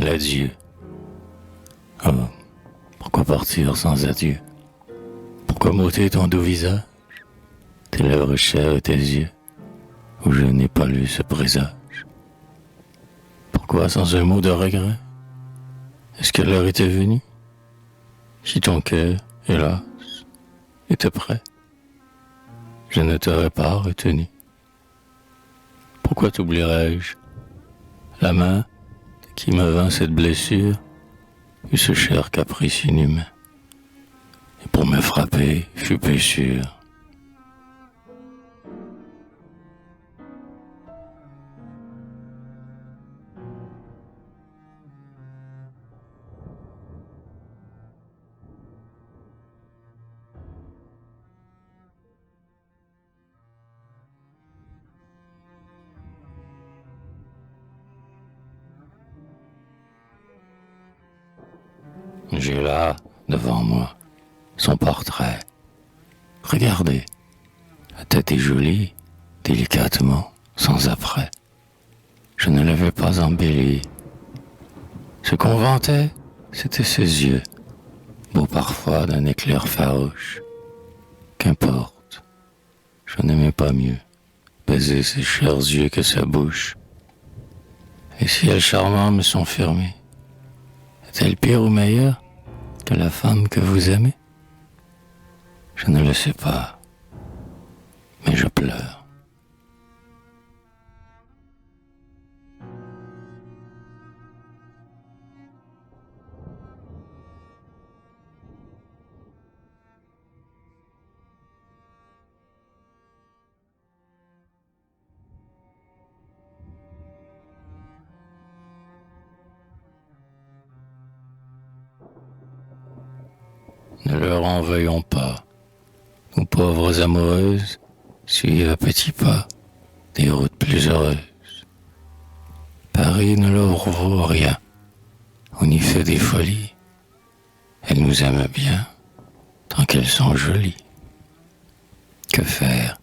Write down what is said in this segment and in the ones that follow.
L'adieu. Oh, pourquoi partir sans adieu? Pourquoi m'ôter ton doux visage, tes lèvres chères et tes yeux, où je n'ai pas lu ce présage? Pourquoi sans un mot de regret? Est-ce que l'heure était venue? Si ton cœur, hélas, était prêt, je ne t'aurais pas retenu. Pourquoi t'oublierais-je? La main qui me vint cette blessure eut ce cher caprice inhumain, et pour me frapper fut peu sûr. J'ai là, devant moi, son portrait. Regardez, la tête est jolie, délicatement, sans apprêt. Je ne l'avais pas embellie. Ce qu'on vantait, c'était ses yeux, beaux parfois d'un éclair farouche. Qu'importe, je n'aimais pas mieux baiser ses chers yeux que sa bouche. Les ciels charmants me sont fermés. Est-elle pire ou meilleure que la femme que vous aimez? Je ne le sais pas, mais je pleure. Ne leur en veuillons pas. Nos pauvres amoureuses suivent à petits pas des routes plus heureuses. Paris ne leur vaut rien. On y fait des folies. Elles nous aiment bien, tant qu'elles sont jolies. Que faire?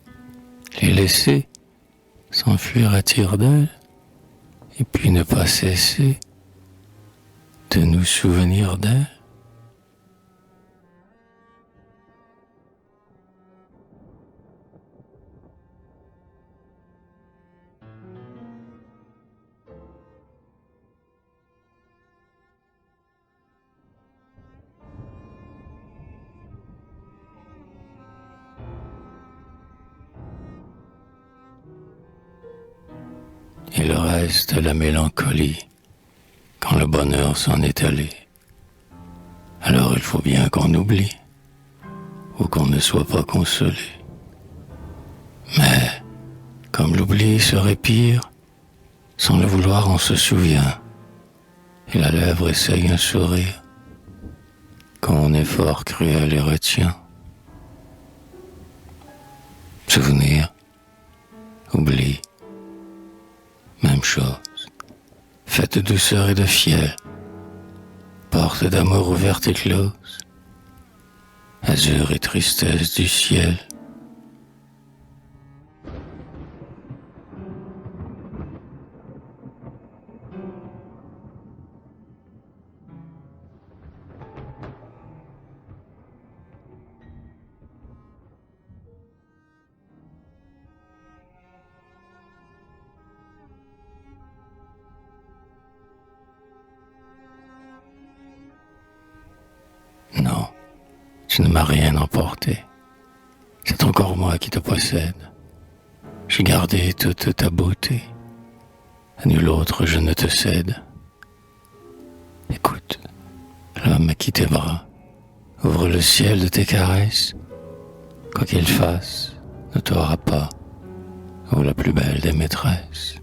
Les laisser s'enfuir à tire-d'aile, et puis ne pas cesser de nous souvenir d'elles? Il reste la mélancolie quand le bonheur s'en est allé. Alors il faut bien qu'on oublie ou qu'on ne soit pas consolé. Mais comme l'oubli serait pire, sans le vouloir on se souvient et la lèvre essaye un sourire quand on est fort cruel et retient. Souvenir, oubli, même chose. Faite de douceur et de fiel, porte d'amour ouverte et close, azur et tristesse du ciel. Non, tu ne m'as rien emporté. C'est encore moi qui te possède. J'ai gardé toute ta beauté. À nul autre je ne te cède. Écoute, l'homme qui tes bras ouvre le ciel de tes caresses. Quoi qu'il fasse, ne t'aura pas, ô la plus belle des maîtresses.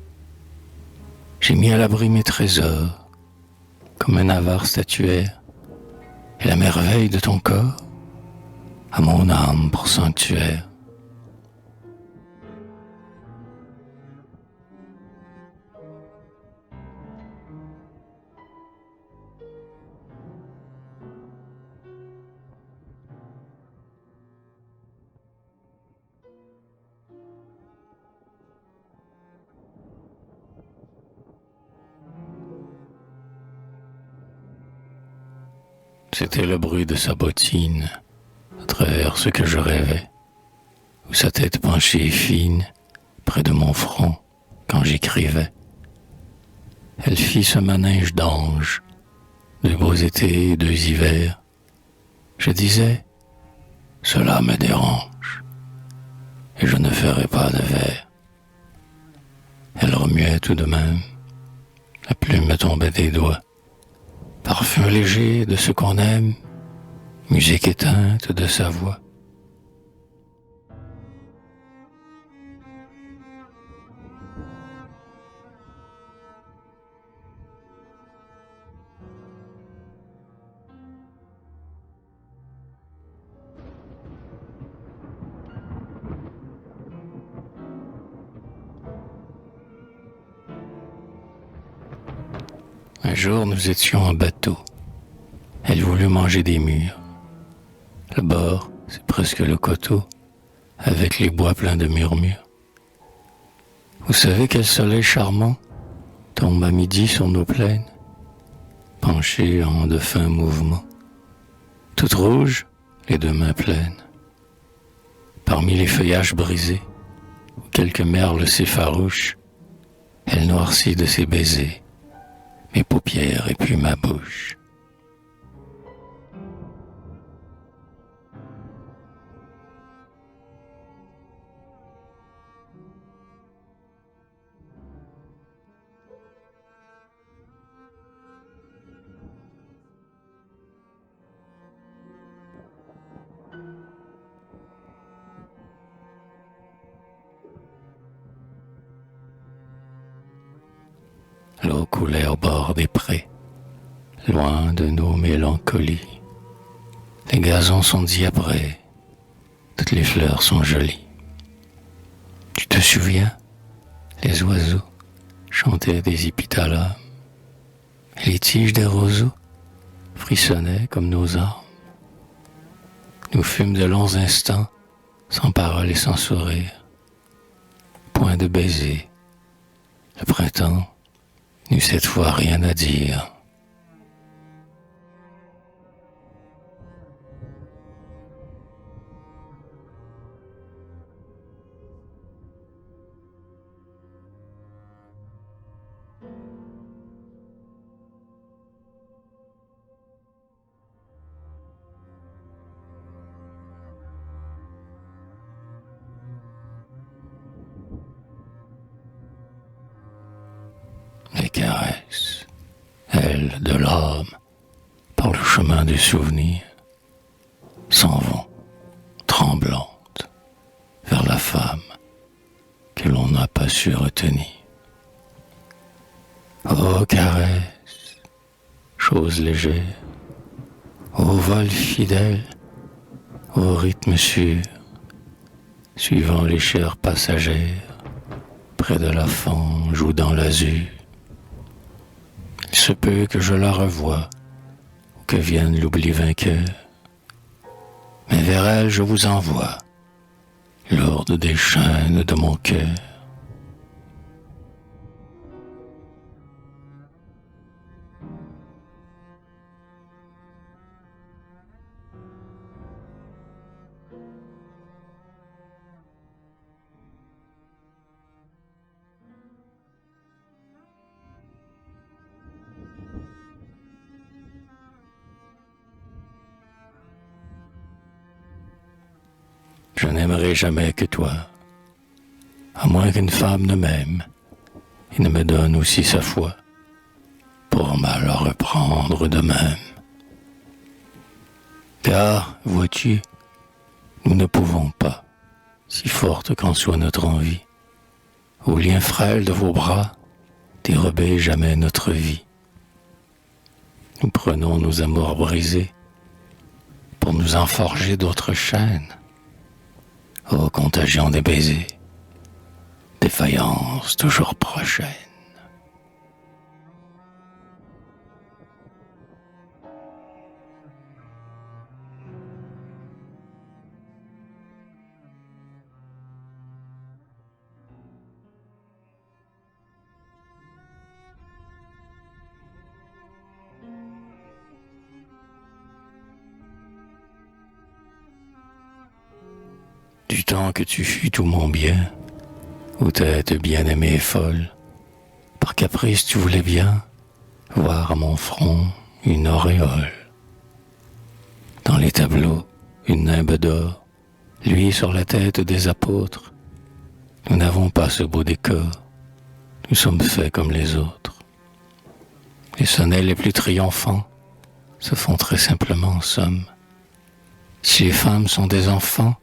J'ai mis à l'abri mes trésors, comme un avare statuaire, et la merveille de ton corps, à mon âme pour sanctuaire. c'était le bruit de sa bottine, à travers ce que je rêvais, ou sa tête penchée et fine, près de mon front, quand j'écrivais. Elle fit ce manège d'ange, deux beaux étés et deux hivers. Je disais, cela me dérange, et je ne ferai pas de vers. Elle remuait tout de même, la plume me tombait des doigts. Parfum léger de ce qu'on aime, musique éteinte de sa voix. Un jour, nous étions en bateau. Elle voulut manger des mûres. Le bord, c'est presque le coteau, avec les bois pleins de murmures. Vous savez quel soleil charmant tombe à midi sur nos plaines, penché en de fins mouvements, toutes rouges, les deux mains pleines. Parmi les feuillages brisés, où quelques merles s'effarouchent, elle noircit de ses baisers mes paupières et puis ma bouche. L'eau coulait au bord des prés, loin de nos mélancolies. Les gazons sont diaprés, toutes les fleurs sont jolies. Tu te souviens, les oiseaux chantaient des épithalames, et les tiges des roseaux frissonnaient comme nos âmes. Nous fûmes de longs instants, sans parole et sans sourire. Point de baiser. Le printemps n'eut cette fois rien à dire. Les caresses, elles de l'âme, par le chemin du souvenir, s'en vont, tremblantes, vers la femme que l'on n'a pas su retenir. Ô caresses, chose légère, ô vol fidèle, au rythme sûr, suivant les chairs passagères, près de la fange ou dans l'azur. Il se peut que je la revoie, ou que vienne l'oubli vainqueur, mais vers elle je vous envoie, lourde des chaînes de mon cœur. Je n'aimerai jamais que toi, à moins qu'une femme ne m'aime et ne me donne aussi sa foi, pour mal reprendre de même. Car, vois-tu, nous ne pouvons pas, si forte qu'en soit notre envie, au lien frêle de vos bras, dérober jamais notre vie. Nous prenons nos amours brisés pour nous en forger d'autres chaînes. Ô contagion des baisers, défaillance toujours prochaine. du temps que tu fus tout mon bien, ô tête bien-aimée et folle, par caprice tu voulais bien voir à mon front une auréole. Dans les tableaux, une nimbe d'or, lui sur la tête des apôtres. Nous n'avons pas ce beau décor, nous sommes faits comme les autres. Les sonnets les plus triomphants se font très simplement en somme. Si les femmes sont des enfants,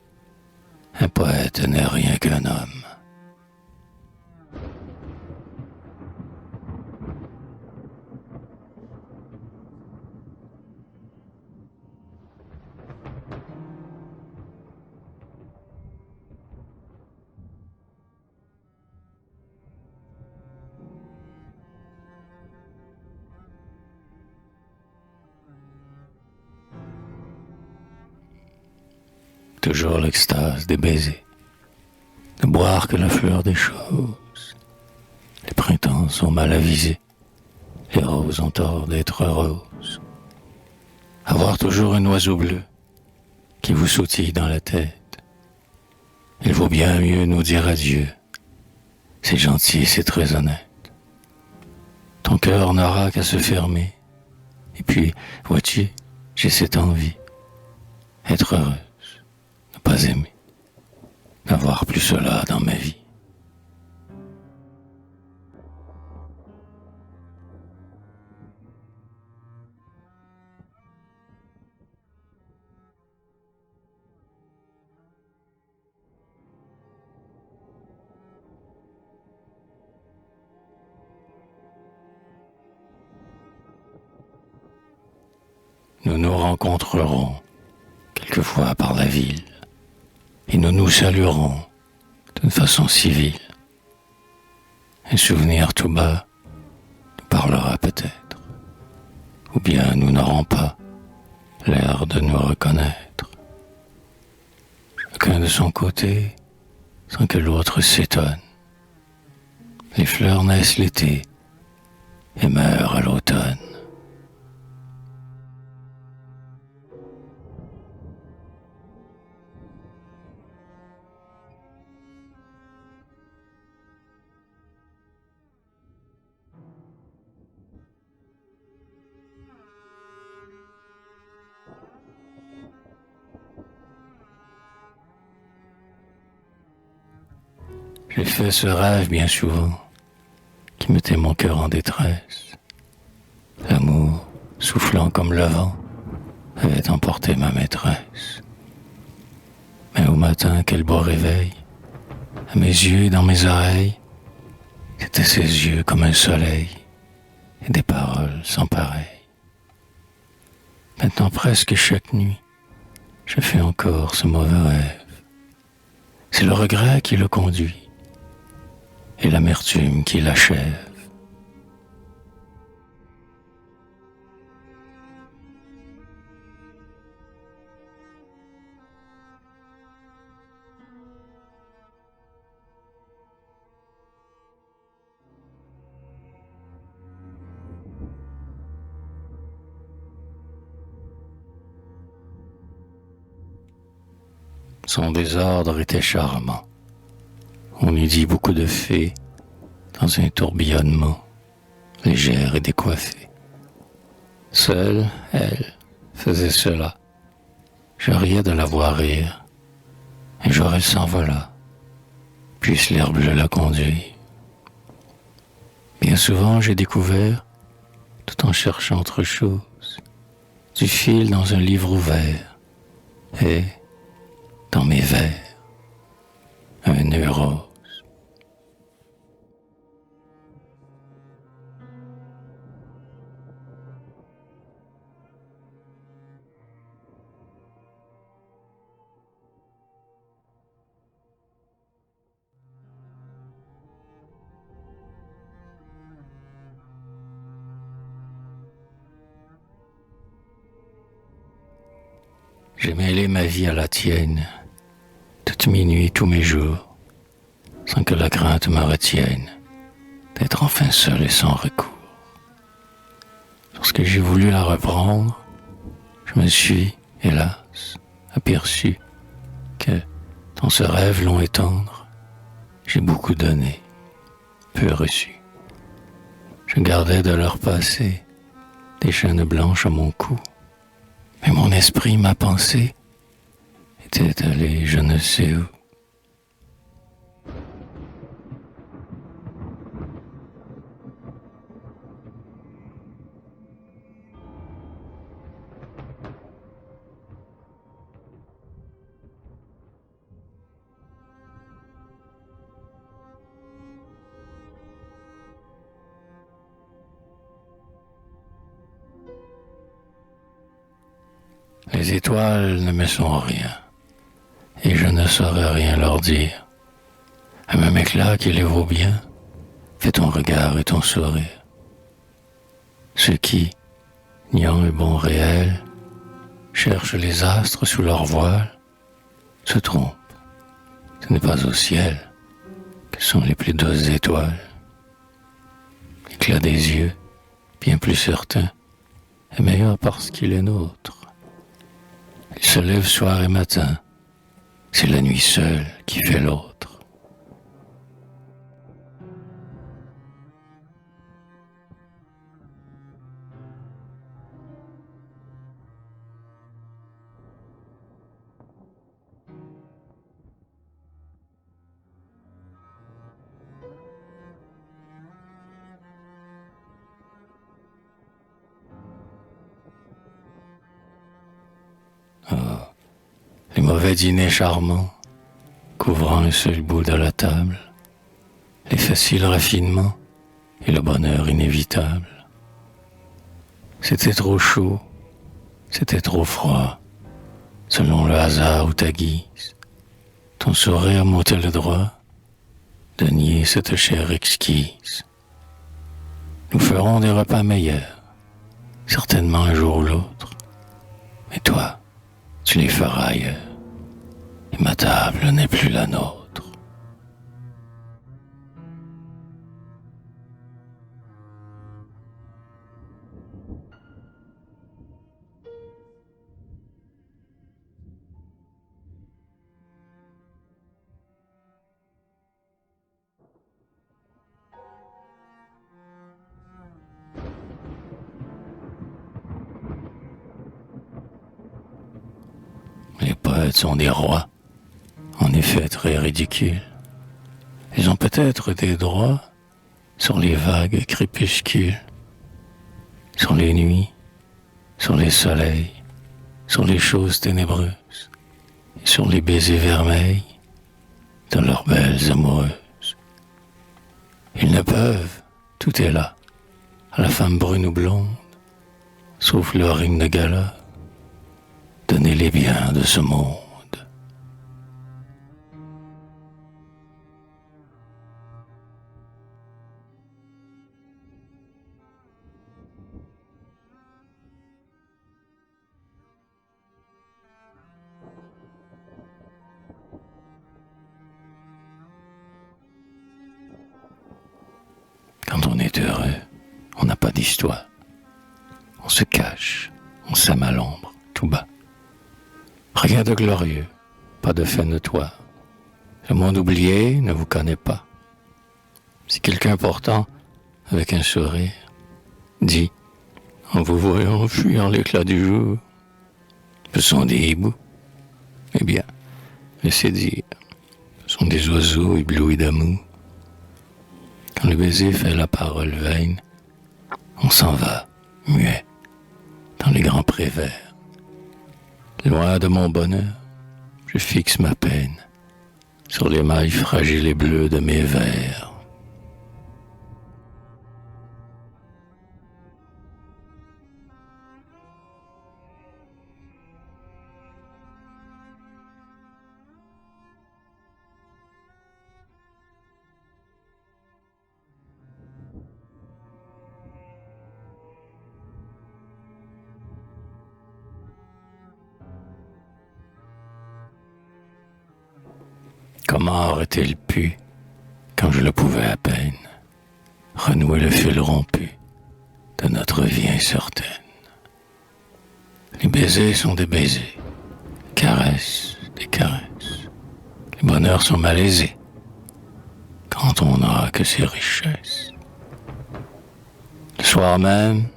un poète n'est rien qu'un homme. Toujours l'extase des baisers, ne boire que la fleur des choses. Les printemps sont mal avisés, les roses ont tort d'être roses. Avoir toujours un oiseau bleu qui vous sautille dans la tête. Il vaut bien mieux nous dire adieu, c'est gentil, c'est très honnête. Ton cœur n'aura qu'à se fermer, et puis, vois-tu, j'ai cette envie, être heureuse. Pas aimer, n'avoir plus cela dans ma vie. Nous nous rencontrerons quelquefois par la ville et nous nous saluerons d'une façon civile. Un souvenir tout bas nous parlera peut-être, ou bien nous n'aurons pas l'air de nous reconnaître. Chacun de son côté, sans que l'autre s'étonne. Les fleurs naissent l'été et meurent à l'automne. J'ai fait ce rêve bien souvent, qui mettait mon cœur en détresse. L'amour, soufflant comme le vent, avait emporté ma maîtresse. Mais au matin, quel beau réveil, à mes yeux et dans mes oreilles, c'étaient ses yeux comme un soleil, et des paroles sans pareil. Maintenant presque chaque nuit, je fais encore ce mauvais rêve. C'est le regret qui le conduit, et l'amertume qui l'achève. Son désordre était charmant. On eût dit beaucoup de fées dans un tourbillonnement, légère et décoiffée. Seule, elle, faisait cela. Je riais de la voir rire. Un jour elle s'envola, puisse l'air bleu la conduire. Bien souvent j'ai découvert, tout en cherchant autre chose, du fil dans un livre ouvert, et, dans mes vers, un nœud rose. J'ai mêlé ma vie à la tienne, toutes mes nuits, tous mes jours, sans que la crainte me retienne d'être enfin seul et sans recours. Lorsque j'ai voulu la reprendre, je me suis, hélas, aperçu que, Dans ce rêve long et tendre, j'ai beaucoup donné, peu reçu. Je gardais de leur passé des chaînes blanches à mon cou. Mais mon esprit, ma pensée, était allé je ne sais où. Les étoiles ne me sont rien, et je ne saurais rien leur dire. Un même éclat qui les vaut bien, fait ton regard et ton sourire. Ceux qui, niant le bon réel, cherchent les astres sous leur voile, se trompent. Ce n'est pas au ciel que sont les plus douces étoiles. L'éclat des yeux, bien plus certain, est meilleur parce qu'il est nôtre. Il se lève soir et matin, c'est la nuit seule qui fait l'autre. Les mauvais dîners charmants, couvrant un seul bout de la table, les faciles raffinements et le bonheur inévitable. C'était trop chaud, c'était trop froid, selon le hasard ou ta guise. Ton sourire m'ôtait le droit de nier cette chair exquise. Nous ferons des repas meilleurs, certainement un jour ou l'autre. Mais toi, tu les feras ailleurs, et ma table n'est plus la nôtre. Les poètes sont des rois, en effet très ridicules. Ils ont peut-être des droits sur les vagues crépuscules, sur les nuits, sur les soleils, sur les choses ténébreuses, et sur les baisers vermeils de leurs belles amoureuses. Ils ne peuvent, tout est là, à la femme brune ou blonde, sauf leur ring de gala, donner les biens de ce monde. Quand on est heureux, on n'a pas d'histoire. On se cache, on s'aime à l'ombre, tout bas. Rien de glorieux, pas de fin de toi. Le monde oublié ne vous connaît pas. Si quelqu'un pourtant, avec un sourire, dit, en vous voyant fuyant l'éclat du jour, ce sont des hiboux, eh bien, laissez dire, ce sont des oiseaux éblouis d'amour. Quand le baiser fait la parole vaine, on s'en va, muet, dans les grands prés verts. Loin de mon bonheur, je fixe ma peine sur les mailles fragiles et bleues de mes vers. Comment aurait-il pu, quand je le pouvais à peine, renouer le fil rompu de notre vie incertaine? Les baisers sont des baisers, caresses, des caresses. Les bonheurs sont malaisés quand on n'a que ses richesses. Le soir même,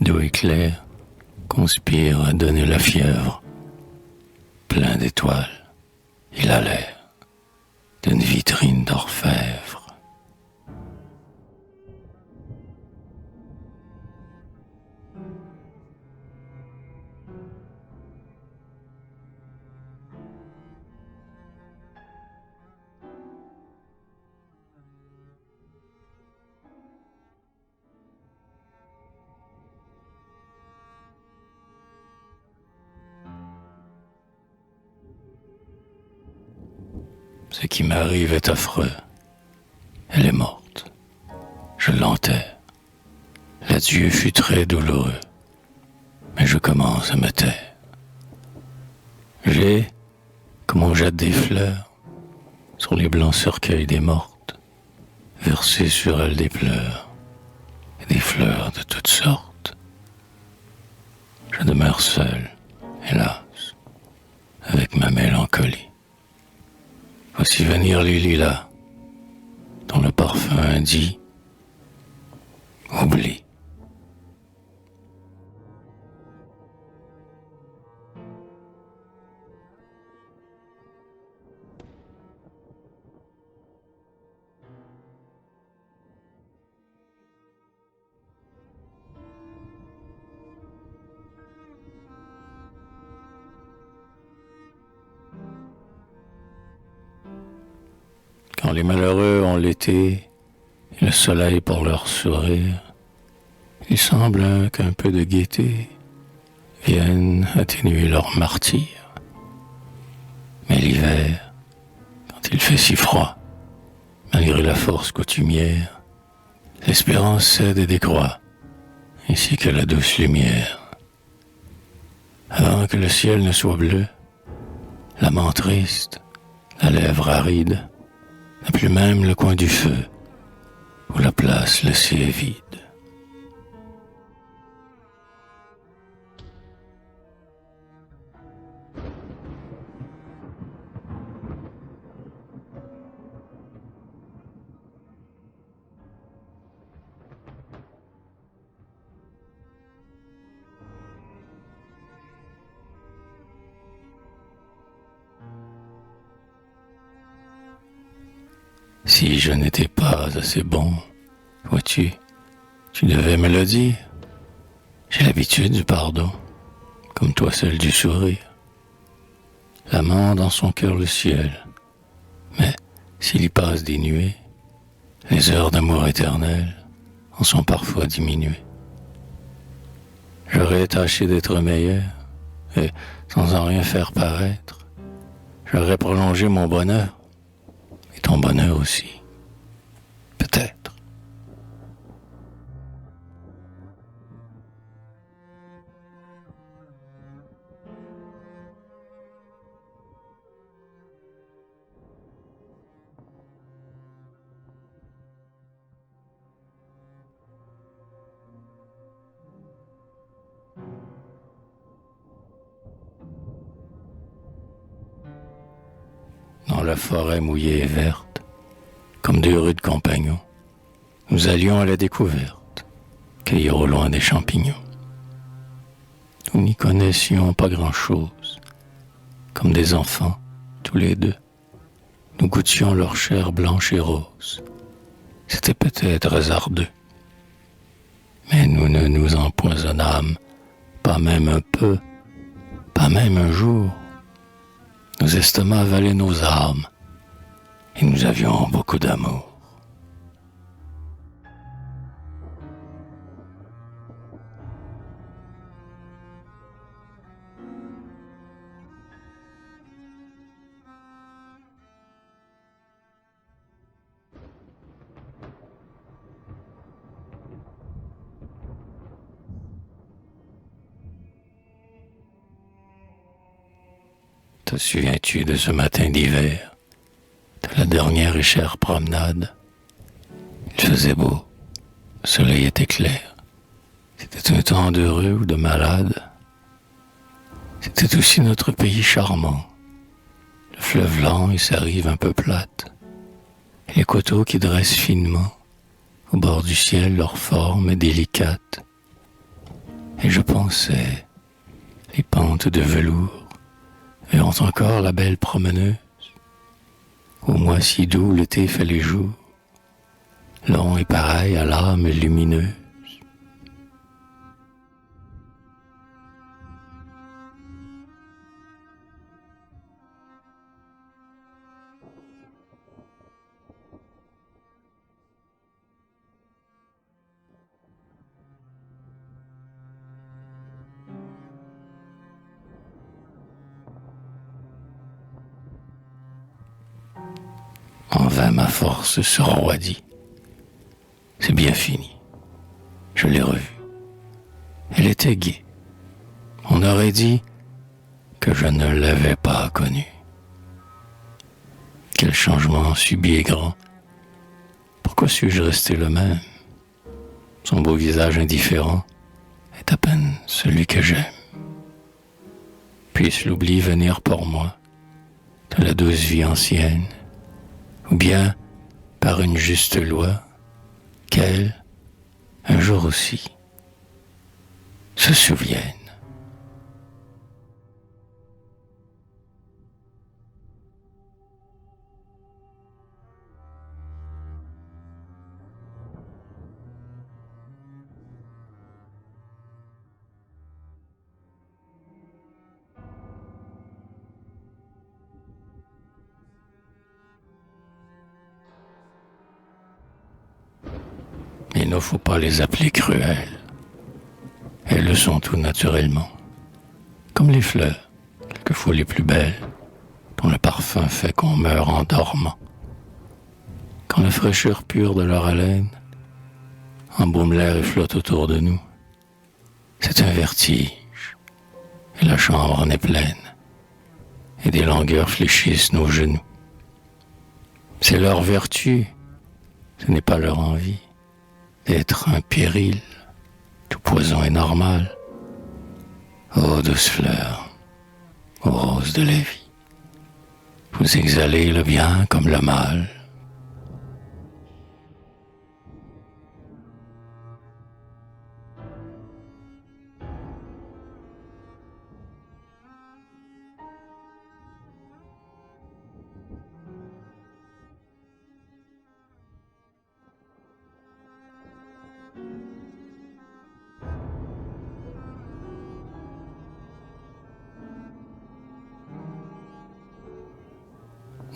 doux et clair, conspire à donner la fièvre. Plein d'étoiles, il a l'air d'une vitrine d'orfèvre. Ce qui m'arrive est affreux. Elle est morte. Je l'enterre. L'adieu fut très douloureux. Mais je commence à me taire. J'ai, comme on jette des fleurs, sur les blancs cercueils des mortes, versé sur elles des pleurs, et des fleurs de toutes sortes. Je demeure seul, hélas, avec ma mélancolie. Voici venir les lilas, dont le parfum dit « Oublie ». Quand les malheureux ont l'été et le soleil pour leur sourire, il semble qu'un peu de gaieté vienne atténuer leur martyre. Mais l'hiver, quand il fait si froid, malgré la force coutumière, l'espérance cède et décroît, ainsi que la douce lumière. Avant que le ciel ne soit bleu, l'amant triste, la lèvre aride, n'a plus même le coin du feu, où la place laissée est vide. Si je n'étais pas assez bon, vois-tu, tu devais me le dire. J'ai l'habitude du pardon, comme toi seul du sourire. L'amant dans son cœur le ciel, mais s'il y passe des nuées, les heures d'amour éternel en sont parfois diminuées. J'aurais tâché d'être meilleur, et sans en rien faire paraître, j'aurais prolongé mon bonheur, et ton bonheur aussi, peut-être. Dans la forêt mouillée et verte, comme deux rudes compagnons, nous allions à la découverte, cueillir au loin des champignons. Nous n'y connaissions pas grand-chose, comme des enfants, tous les deux. Nous goûtions leur chair blanche et rose. C'était peut-être hasardeux, mais nous ne nous empoisonnâmes, pas même un peu, pas même un jour. Nos estomacs valaient nos âmes, et nous avions beaucoup d'amour. Te souviens-tu de ce matin d'hiver, de la dernière et chère promenade? Il faisait beau, le soleil était clair. C'était un temps d'heureux ou de malade. C'était aussi notre pays charmant. Le fleuve lent et sa rive un peu plate, et les coteaux qui dressent finement au bord du ciel leur forme est délicate. Et je pensais, les pentes de velours verront encore la belle promeneuse, au mois si doux l'été fait les jours, long et pareil à l'âme lumineuse. En vain ma force se roidit. C'est bien fini. Je l'ai revue. Elle était gaie. On aurait dit que je ne l'avais pas connue. Quel changement subit et grand. Pourquoi suis-je resté le même? Son beau visage indifférent est à peine celui que j'aime. Puisse l'oubli venir pour moi de la douce vie ancienne, ou bien par une juste loi, qu'elle, un jour aussi, se souvienne. Il ne faut pas les appeler cruelles. Elles le sont tout naturellement. Comme les fleurs, quelquefois les plus belles, dont le parfum fait qu'on meurt en dormant. Quand la fraîcheur pure de leur haleine embaume l'air et flotte autour de nous, c'est un vertige, et la chambre en est pleine, et des langueurs fléchissent nos genoux. C'est leur vertu, ce n'est pas leur envie, d'être un péril. Tout poison est normal. Ô douce fleur, ô rose de la vie, vous exhalez le bien comme le mal.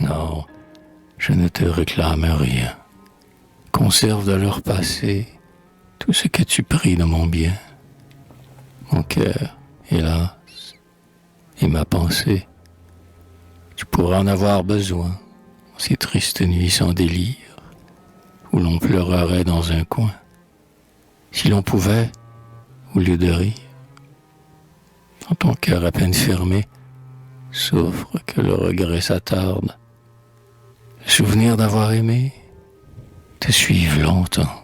Non, je ne te réclame rien. Conserve de leur passé tout ce que tu pris de mon bien. Mon cœur, hélas, et ma pensée, tu pourras en avoir besoin en ces tristes nuits sans délire, où l'on pleurerait dans un coin. Si l'on pouvait, au lieu de rire, dans ton cœur à peine fermé, souffre que le regret s'attarde. Le souvenir d'avoir aimé te suive longtemps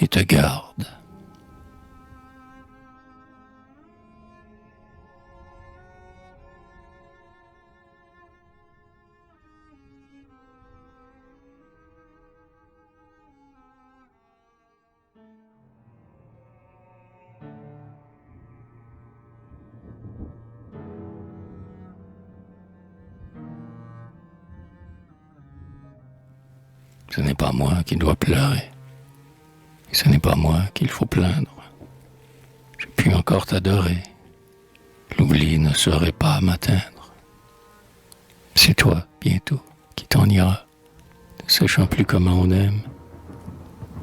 et te garde. Ce n'est pas moi qui dois pleurer, et ce n'est pas moi qu'il faut plaindre. Je puis encore t'adorer, l'oubli ne saurait pas m'atteindre. C'est toi, bientôt, qui t'en iras, ne sachant plus comment on aime.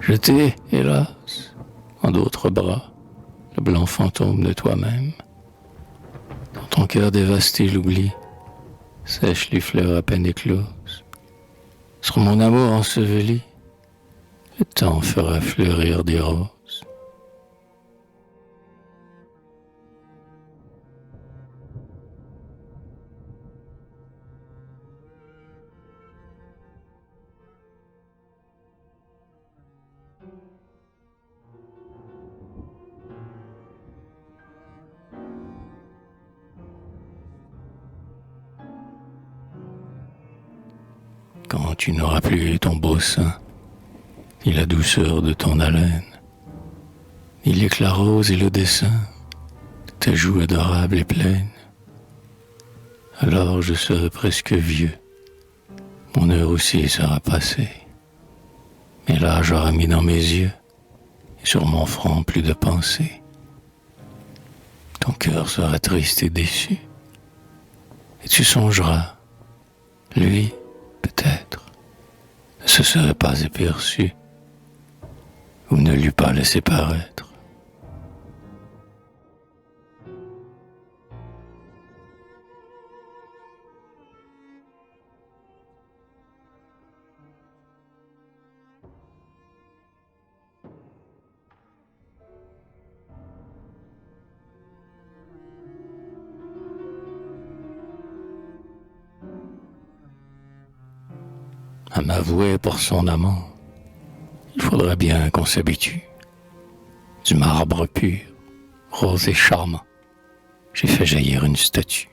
Jeter, hélas, en d'autres bras, le blanc fantôme de toi-même. Dans ton cœur dévasté, l'oubli sèche les fleurs à peine écloses. Sur mon amour enseveli, le temps fera fleurir des roses. quand tu n'auras plus ton beau sein, ni la douceur de ton haleine, ni l'éclat rose et le dessin de tes joues adorables et pleines. Alors je serai presque vieux, mon heure aussi sera passée, mais l'âge aura mis dans mes yeux et sur mon front plus de pensée. Ton cœur sera triste et déçu, et tu songeras, lui, peut-être, ne se serait pas aperçu ou ne l'eût pas laissé paraître. À m'avouer pour son amant, il faudrait bien qu'on s'habitue. Du marbre pur, rose et charmant, j'ai fait jaillir une statue.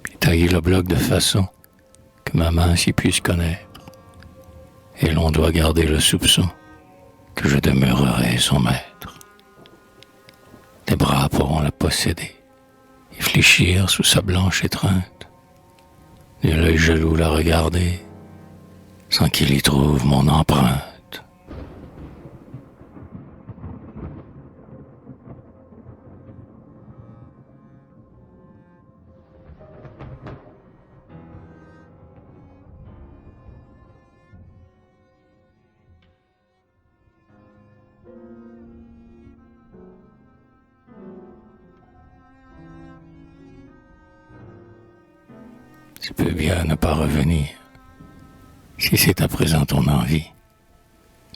J'ai taillé le bloc de façon que ma main s'y puisse connaître. Et l'on doit garder le soupçon que je demeurerai son maître. Les bras pourront la posséder et fléchir sous sa blanche étreinte. De l'œil jaloux la regarder sans qu'il y trouve mon empreinte. Tu peux bien ne pas revenir, si c'est à présent ton envie,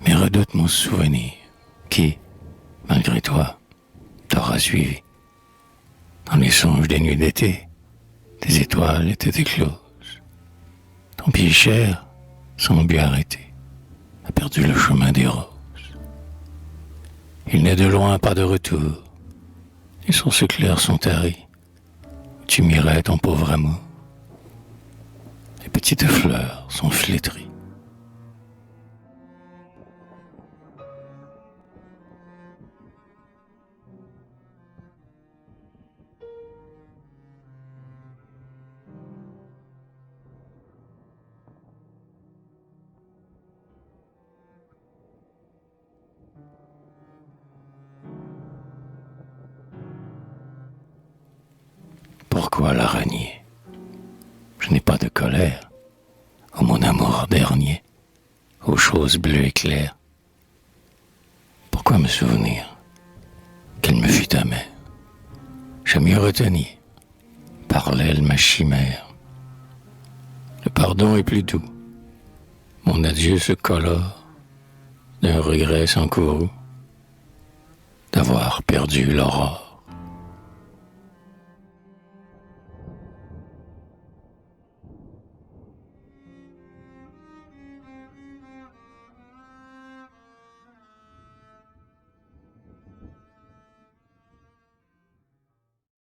mais redoute mon souvenir, qui, malgré toi, t'aura suivi. Dans les songes des nuits d'été, tes étoiles étaient écloses. Ton pied cher, sans but arrêté, a perdu le chemin des roses. Il n'est de loin pas de retour, les sources claires sont taries, où tu mirais ton pauvre amour. Les petites fleurs sont flétries. Pourquoi la renier? Je n'ai pas de colère, ô mon amour dernier, aux choses bleues et claires. Pourquoi me souvenir qu'elle me fut amère? J'aime mieux retenir par l'aile ma chimère. Le pardon est plus doux, mon adieu se colore d'un regret sans courroux d'avoir perdu l'aurore.